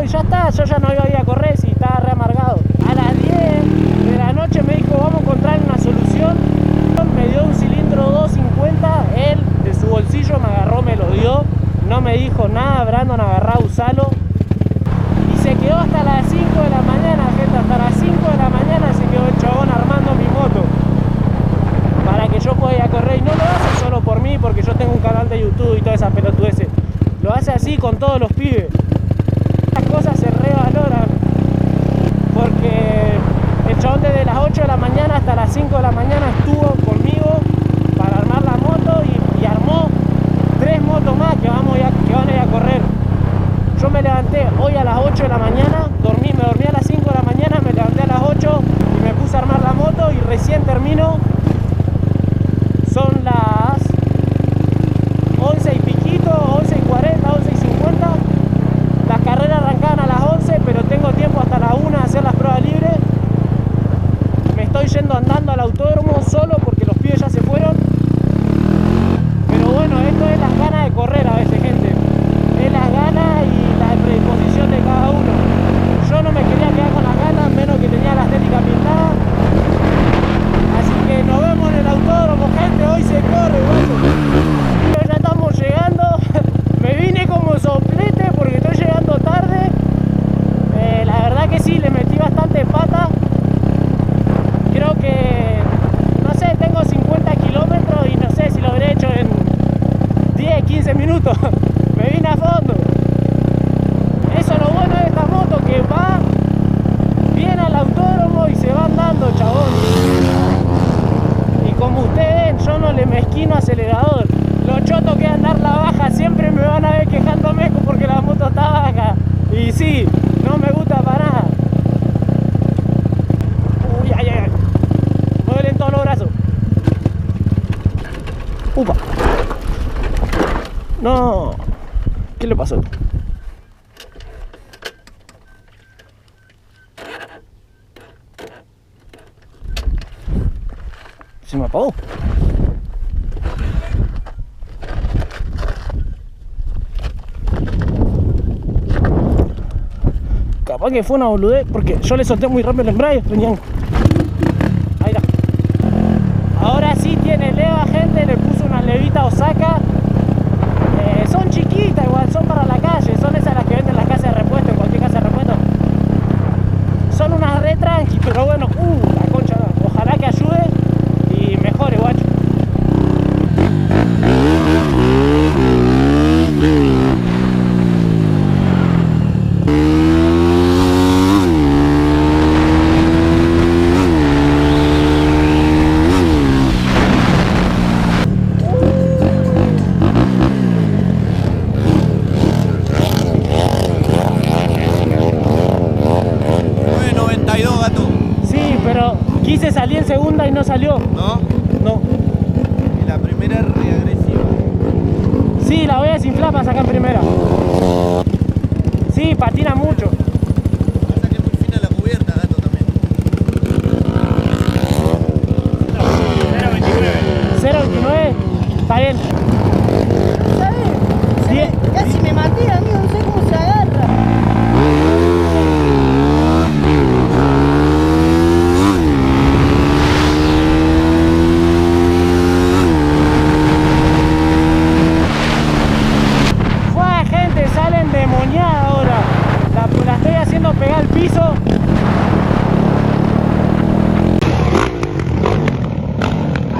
y ya está, yo ya no iba a ir a correr si estaba re amargado. A las 10 de la noche me dijo, vamos a encontrar una solución. Me dio un cilindro 250, él de su bolsillo me agarró, me lo dio, no me dijo nada. Brandon, agarrá, usalo. Y se quedó hasta las 5 de la mañana, gente, hasta las 5 de la mañana se quedó el chabón armando mi moto para que yo pueda ir a correr. Y no lo hace solo por mí, porque yo tengo un canal de YouTube y todas esas pelotudeces. Lo hace así con todos los pibes. Las cosas se revaloran, porque el chabón desde las 8 de la mañana hasta las 5 de la mañana estuvo conmigo para armar la moto y armó 3 motos más que van a ir a correr. Yo me levanté hoy a las 8 de la mañana, me dormí a las 5 de la mañana, me levanté a las 8 y me puse a armar la moto y recién termino. Son las 11 y piquito, 11 y 40, 11 y 50. Las carreras arrancaban a las 11, pero tengo tiempo hasta la 1 de hacer las pruebas libres. Me estoy yendo andando al autódromo solo porque los pibes ya se fueron. Pero bueno, esto es las ganas de correr a veces, gente. Es las ganas y la predisposición de cada uno. Yo no me quería quedar con las ganas, menos que tenía la estética pintada. Así que nos vemos en el autódromo, gente. Hoy se corre, guacho. Ya estamos llegando. Me vine como soplete porque estoy llegando tarde. La verdad que sí, le metí bastante pata. Creo que, no sé, tengo 50 kilómetros y no sé si lo habré hecho en 10, 15 minutos. Me vine a fondo. Eso es lo bueno de esta moto, que va bien al autódromo y se va andando, chabón. Y como ustedes ven, yo no le mezquino acelerador. Los chotos que andar la baja siempre me van a ver quejándome porque la moto está baja. Y sí, no me gusta para nada. Uy, ay, ay, ay. Me duelen todos los brazos. Upa. No. ¿Qué le pasó? Se me apagó. Capaz que fue una boludez porque yo le solté muy rápido el embrague. Venían. Ahí está. Ahora sí tiene leva, gente. Le puse una levita Osaka. Son chiquitas igual, son para la calle. Son esas las que venden en las casas de repuesto, en cualquier casa de repuesto. Son unas re tranqui, pero bueno, la concha, ojalá que ayude y mejore, guacho. Quise salir en segunda y no salió. ¿No? No. Y la primera es reagresiva. Sí, la voy a desinflar para sacar en primera. Sí, patina mucho. Pasa que es muy fina la cubierta, gato, también. 0.29. Está bien. ¿Sabes? Casi me maté, amigo, no sé cómo se agarra. Pegar al piso.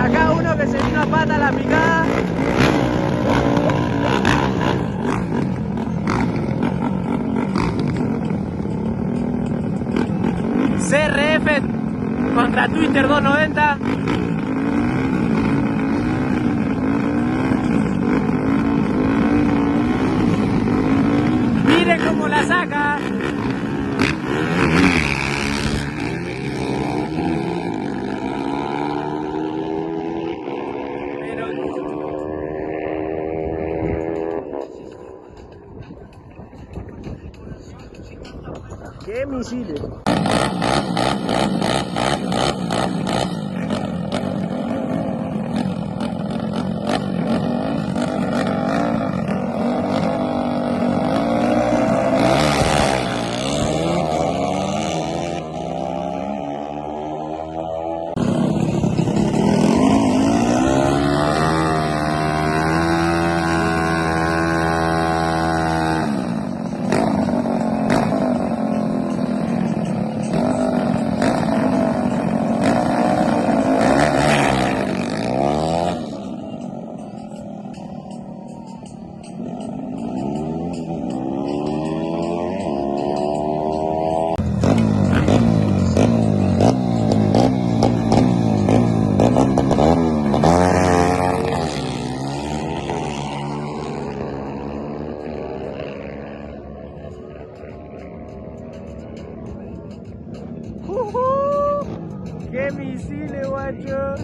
Acá uno que se vino a pata a la picada. CRF contra Twister 290. Miren cómo la saca. ¡Qué misiles! difíciles, guacho.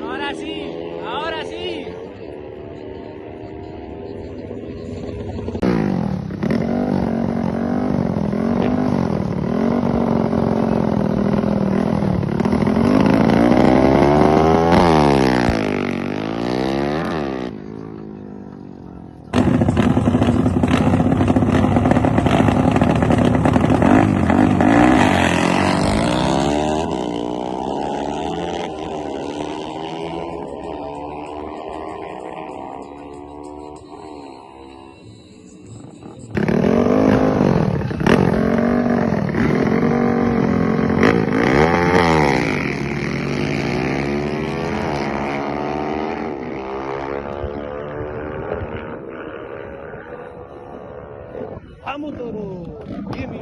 Ahora sí. Vamos, toro. Bien,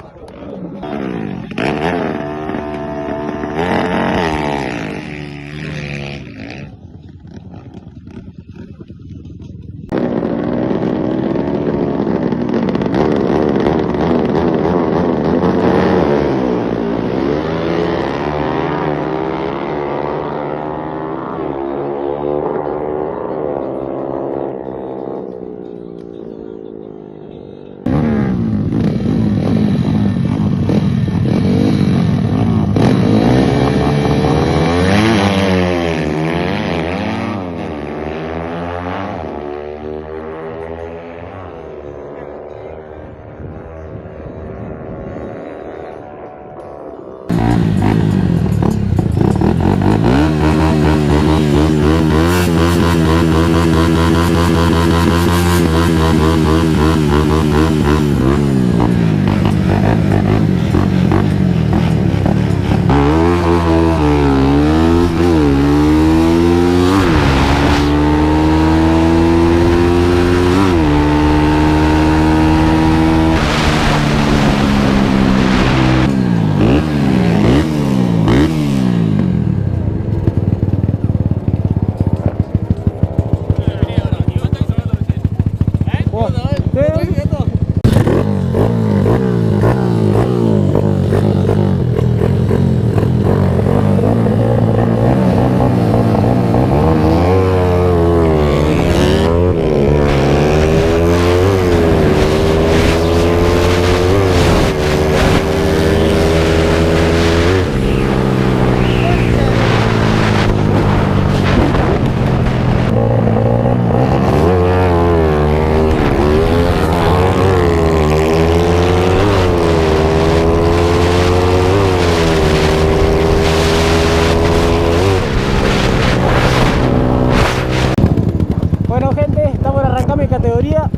mi categoría.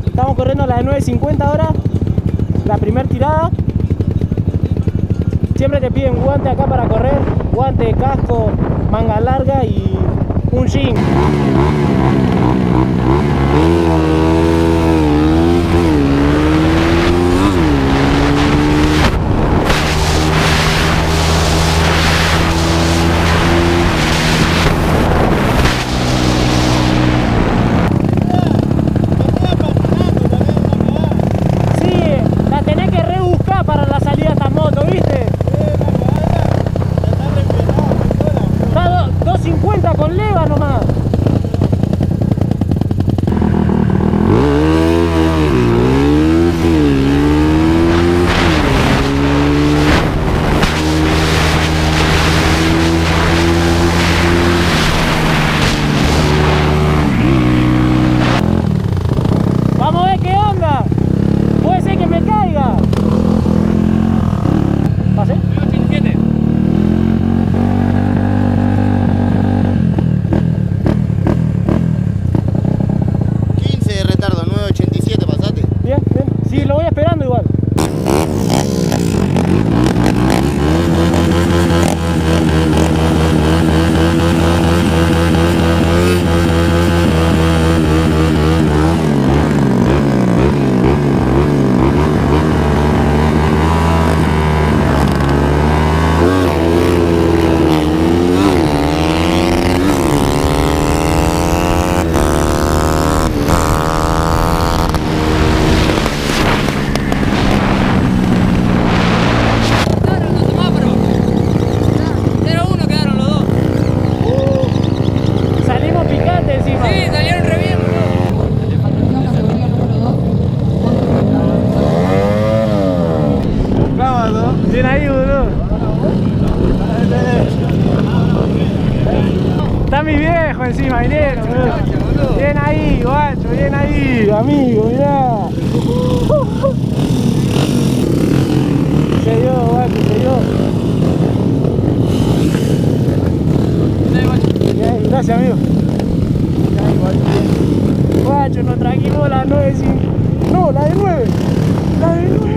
Estamos corriendo a las 9:50 ahora, la primera tirada. Siempre te piden guante acá para correr, guante, casco, manga larga y un jean. Para la salida de esta moto, ¿viste? Está 250 con leva nomás. viejo encima, vinieron, boludo. Bien ahí, guacho, bien ahí, amigo, mirá. Se dio, guacho, se dio. Bien, gracias, amigo. Guacho, nos trajimos la 9. No, la de 9. La de 9.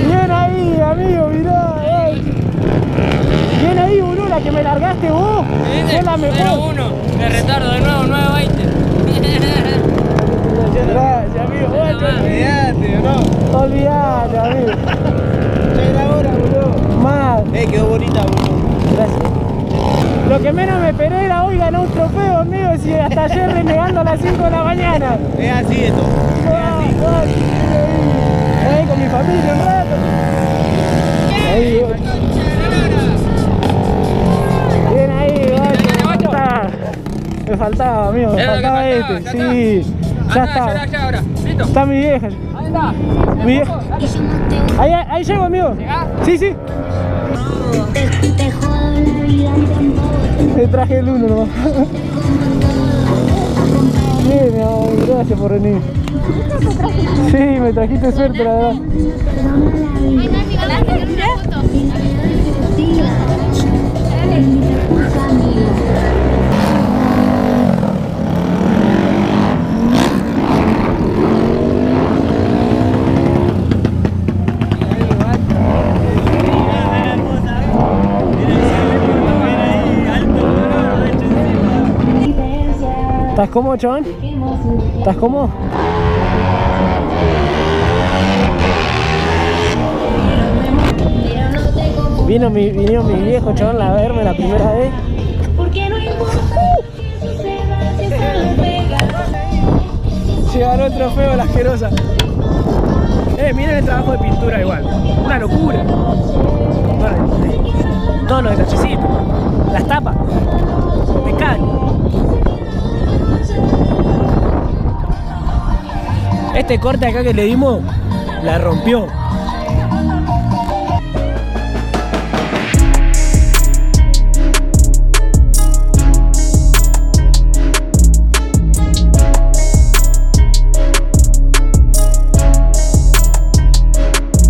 Bien ahí, amigo, mirá. Bien ahí, boludo, la que me largaste vos. Fue la mejor. 0-1, de retardo de nuevo, 9-20. Gracias, amigo. Olvídate, ¿o no? Olvídate, amigo. Ya era hora, boludo. Más. Quedó bonita, boludo. Gracias. Lo que menos me esperé era hoy ganar un trofeo, amigo, si hasta ayer renegando a las 5 de la mañana. Es así esto. Ahí con mi familia un rato. Ahí, bien ahí, guacho. Me faltaba, amigo, me faltaba este. Sí, ya está. Ya, ahora. ¿Listo? Está mi vieja. Ahí está. Mi vieja. Ahí llego, amigo. Sí, sí. Me traje el 1 nomás. Bien, mi amor, gracias por venir. Sí, me trajiste suerte, la verdad. ¿Estás cómodo, chabón? ¿Estás cómodo? Vinieron mis viejos, chabón, a verme la primera vez. Llegaron el trofeo, la asquerosa. Miren el trabajo de pintura igual. Una locura. Todos los detallecitos. Las tapas. Me cago. Este corte acá que le dimos, la rompió.